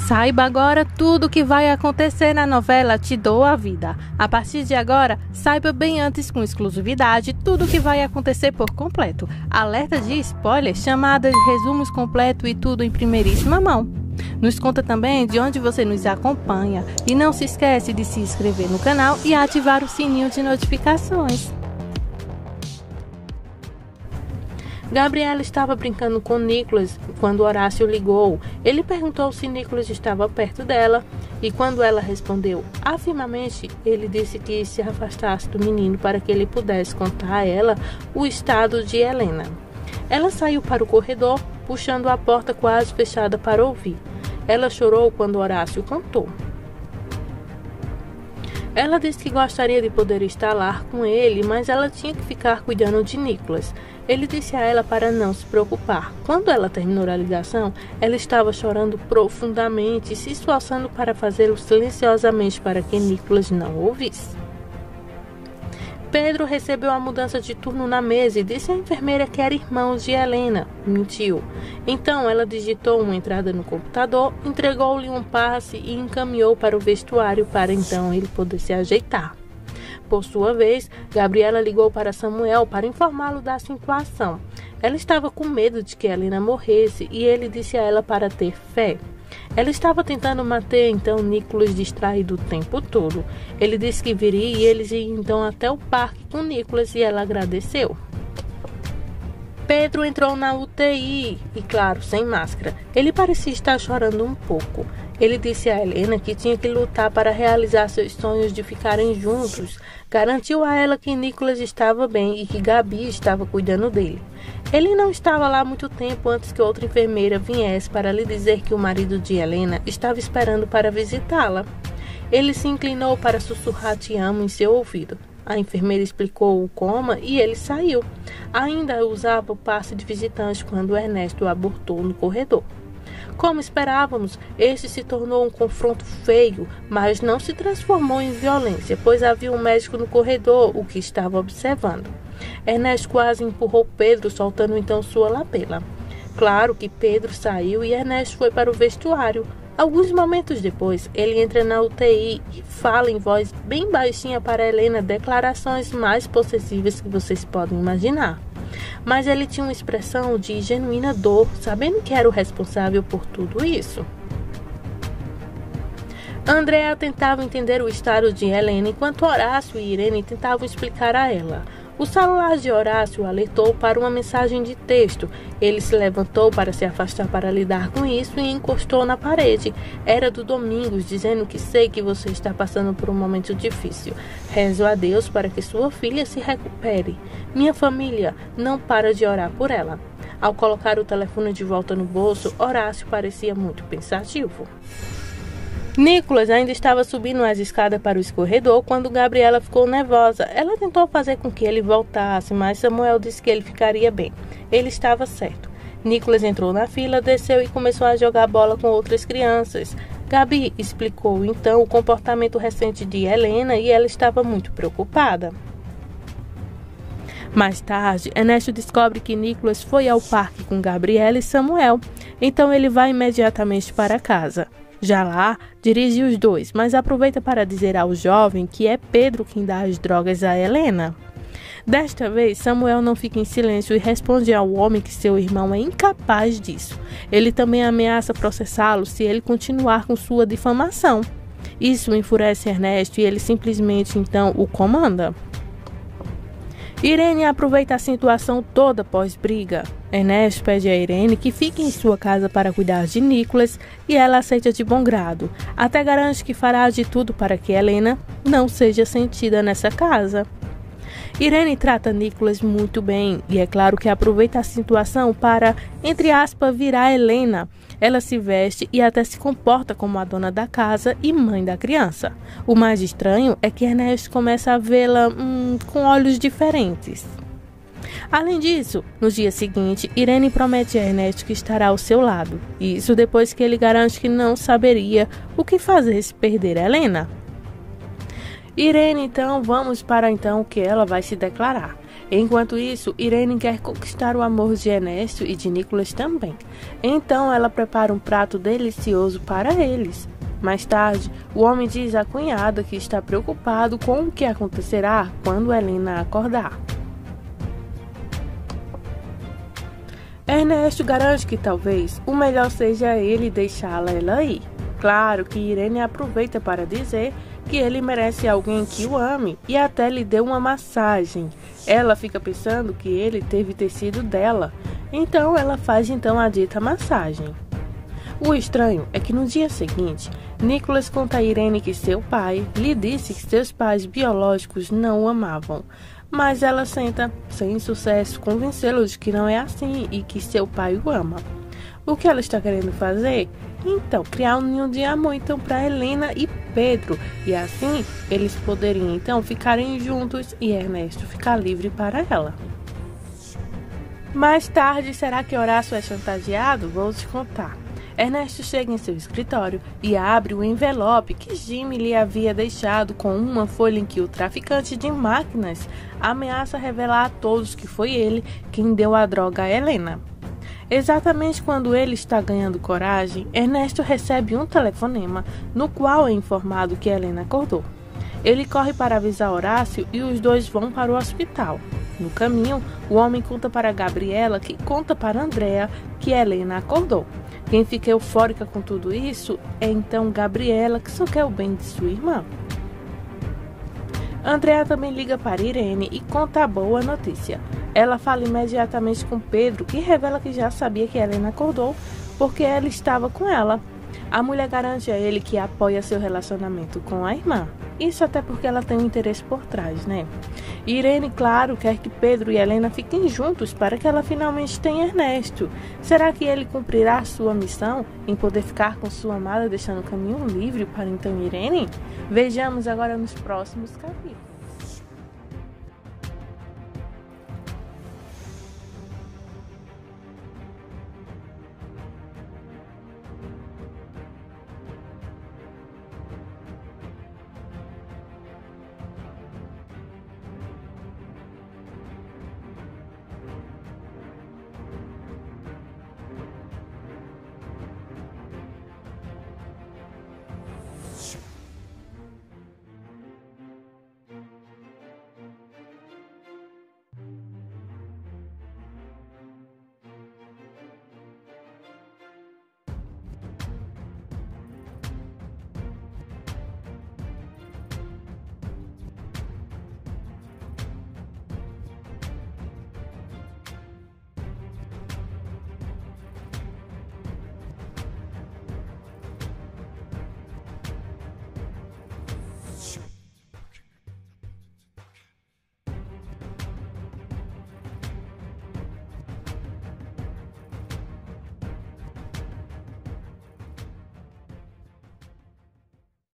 Saiba agora tudo o que vai acontecer na novela Te Dou a Vida. A partir de agora, saiba bem antes com exclusividade tudo o que vai acontecer por completo. Alerta de spoiler, chamadas de resumos completo e tudo em primeiríssima mão. Nos conta também de onde você nos acompanha e não se esquece de se inscrever no canal e ativar o sininho de notificações. Gabriela estava brincando com Nicolas quando Horácio ligou. Ele perguntou se Nicolas estava perto dela e quando ela respondeu afirmativamente, ele disse que se afastasse do menino para que ele pudesse contar a ela o estado de Helena. Ela saiu para o corredor, puxando a porta quase fechada para ouvir. Ela chorou quando Horácio contou. Ela disse que gostaria de poder estar lá com ele, mas ela tinha que ficar cuidando de Nicolas. Ele disse a ela para não se preocupar. Quando ela terminou a ligação, ela estava chorando profundamente e se esforçando para fazê-lo silenciosamente para que Nicolas não ouvisse. Pedro recebeu a mudança de turno na mesa e disse à enfermeira que era irmão de Helena. Mentiu. Então ela digitou uma entrada no computador, entregou-lhe um passe e encaminhou para o vestuário para então ele poder se ajeitar. Por sua vez, Gabriela ligou para Samuel para informá-lo da situação. Ela estava com medo de que Helena morresse e ele disse a ela para ter fé. Ela estava tentando manter então Nicolas distraído o tempo todo. Ele disse que viria e eles iam então até o parque com Nicolas e ela agradeceu. Pedro entrou na UTI e, claro, sem máscara. Ele parecia estar chorando um pouco. Ele disse a Helena que tinha que lutar para realizar seus sonhos de ficarem juntos. Garantiu a ela que Nicolas estava bem e que Gabi estava cuidando dele. Ele não estava lá muito tempo antes que outra enfermeira viesse para lhe dizer que o marido de Helena estava esperando para visitá-la. Ele se inclinou para sussurrar "te amo" em seu ouvido. A enfermeira explicou o coma e ele saiu. Ainda usava o passe de visitante quando Ernesto o abortou no corredor. Como esperávamos, este se tornou um confronto feio, mas não se transformou em violência, pois havia um médico no corredor, o que estava observando. Ernesto quase empurrou Pedro, soltando então sua lapela. Claro que Pedro saiu e Ernesto foi para o vestuário. Alguns momentos depois, ele entra na UTI e fala em voz bem baixinha para Helena declarações mais possessivas que vocês podem imaginar. Mas ele tinha uma expressão de genuína dor, sabendo que era o responsável por tudo isso. Andréa tentava entender o estado de Helena, enquanto Horácio e Irene tentavam explicar a ela. O celular de Horácio alertou para uma mensagem de texto. Ele se levantou para se afastar para lidar com isso e encostou na parede. Era do Domingos, dizendo que sei que você está passando por um momento difícil. Rezo a Deus para que sua filha se recupere. Minha família não para de orar por ela. Ao colocar o telefone de volta no bolso, Horácio parecia muito pensativo. Nicolas ainda estava subindo as escadas para o escorredor quando Gabriela ficou nervosa. Ela tentou fazer com que ele voltasse, mas Samuel disse que ele ficaria bem. Ele estava certo. Nicolas entrou na fila, desceu e começou a jogar bola com outras crianças. Gabi explicou então o comportamento recente de Helena e ela estava muito preocupada. Mais tarde, Ernesto descobre que Nicolas foi ao parque com Gabriela e Samuel. Então ele vai imediatamente para casa. Já lá, dirige os dois, mas aproveita para dizer ao jovem que é Pedro quem dá as drogas a Helena. Desta vez, Samuel não fica em silêncio e responde ao homem que seu irmão é incapaz disso. Ele também ameaça processá-lo se ele continuar com sua difamação. Isso enfurece Ernesto e ele simplesmente então o comanda. Irene aproveita a situação toda pós-briga. Ernesto pede a Irene que fique em sua casa para cuidar de Nicolas e ela aceita de bom grado. Até garante que fará de tudo para que Helena não seja sentida nessa casa. Irene trata Nicolas muito bem e é claro que aproveita a situação para, entre aspas, virar Helena. Ela se veste e até se comporta como a dona da casa e mãe da criança. O mais estranho é que Ernesto começa a vê-la com olhos diferentes. Além disso, no dia seguinte, Irene promete a Ernesto que estará ao seu lado. Isso depois que ele garante que não saberia o que fazer se perder Helena. Irene, então, vamos para então o que ela vai se declarar. Enquanto isso, Irene quer conquistar o amor de Ernesto e de Nicholas também. Então ela prepara um prato delicioso para eles. Mais tarde, o homem diz à cunhada que está preocupado com o que acontecerá quando Helena acordar. Ernesto garante que talvez o melhor seja ele deixá-la ir. Claro que Irene aproveita para dizer que ele merece alguém que o ame e até lhe deu uma massagem. Ela fica pensando que ele teve tecido dela, então ela faz a dita massagem. O estranho é que no dia seguinte, Nicholas conta a Irene que seu pai lhe disse que seus pais biológicos não o amavam, mas ela tenta, sem sucesso, convencê-lo de que não é assim e que seu pai o ama. O que ela está querendo fazer? Então, criar um ninho de amor para Helena e Pedro, e assim eles poderiam ficarem juntos e Ernesto ficar livre para ela. Mais tarde, será que Horácio é chantageado? Vou te contar. Ernesto chega em seu escritório e abre o envelope que Jimmy lhe havia deixado com uma folha em que o traficante de máquinas ameaça revelar a todos que foi ele quem deu a droga a Helena. Exatamente quando ele está ganhando coragem, Ernesto recebe um telefonema no qual é informado que Helena acordou. Ele corre para avisar Horácio e os dois vão para o hospital. No caminho, o homem conta para Gabriela, que conta para Andrea que Helena acordou. Quem fica eufórica com tudo isso é então Gabriela, que só quer o bem de sua irmã. Andrea também liga para Irene e conta a boa notícia. Ela fala imediatamente com Pedro, que revela que já sabia que Helena acordou porque ela estava com ela. A mulher garante a ele que apoia seu relacionamento com a irmã. Isso até porque ela tem um interesse por trás, né? Irene, claro, quer que Pedro e Helena fiquem juntos para que ela finalmente tenha Ernesto. Será que ele cumprirá sua missão em poder ficar com sua amada, deixando o caminho livre para então Irene? Vejamos agora nos próximos capítulos.